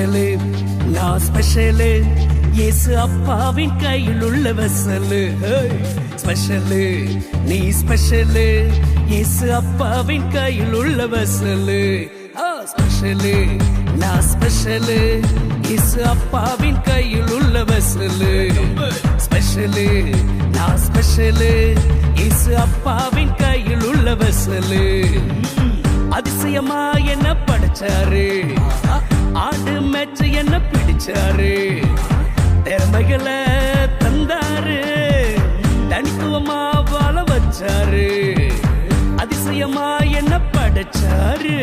Special நான் special இயேசு அப்பாவின் கையில் உள்ள வெசலு. ஸ்பெஷலு நீ ஸ்பெஷலு இயேசு அப்பாவின் கையில் உள்ள வெசலு. ஸ்பெஷலு நான் ஸ்பெஷலு இயேசு அப்பாவின் கையில் உள்ள வெசலு. ஸ்பெஷலு நான் ஸ்பெஷலு இயேசு அப்பாவின் கையில் உள்ள வெசலு. அதிசயமா என்ன படைச்சாரு, ஆடு மேய்ச்சு என்ன பிடிச்சாரு, திறமைகளை தந்தாரு, தனித்துவமா வாழ வச்சாரு. அதிசயமா என்ன படைச்சாரு,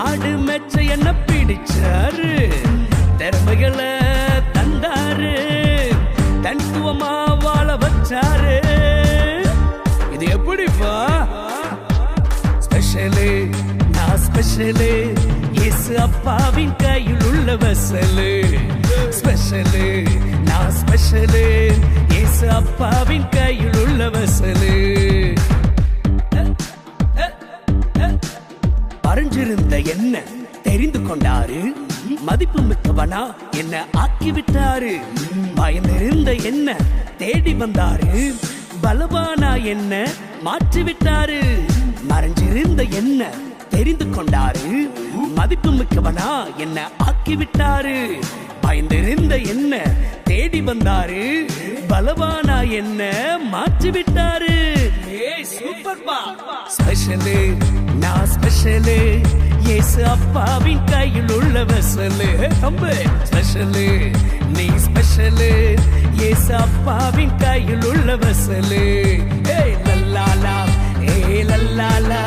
ஆடு மேய்ச்ச என்ன பிடிச்சாரு, திறமைகளை தந்தாரு, தனித்துவமா வாழ வச்சாரு. இது எப்படிப்பா? ஸ்பெஷலு நான் ஸ்பெஷலு இயேசு அப்பாவின் கையில் உள்ள வெசலு. ஸ்பெஷலு நான் ஸ்பெஷலு இயேசு அப்பாவின் கையில் உள்ள வெசலு. மறைஞ்சிருந்த என்ன தெரிந்து கொண்டாரு, மதிப்பு மிக்கவனா என்ன ஆக்கிவிட்டாரு. பயந்திருந்த என்ன தேடி வந்தாரு, பலவானா என்ன மாற்றிவிட்டாரு. மறைஞ்சிருந்த என்ன தெரிந்து கொண்டாரு, மதிப்பு மிக்கவனா என்ன ஆக்கிவிட்டாரு. பயந்திருந்த என்ன தேடி வந்தாரு, பலவானா என்ன மாற்றிவிட்டாரு. ஸ்பெஷலு நான் ஸ்பெஷலு இயேசு அப்பாவின் கையில் உள்ள வெசலு. ஸ்பெஷலு நீ ஸ்பெஷலு இயேசு அப்பாவின் கையில் உள்ள வெசலு. லல்லாலா ஏ லல்லாலா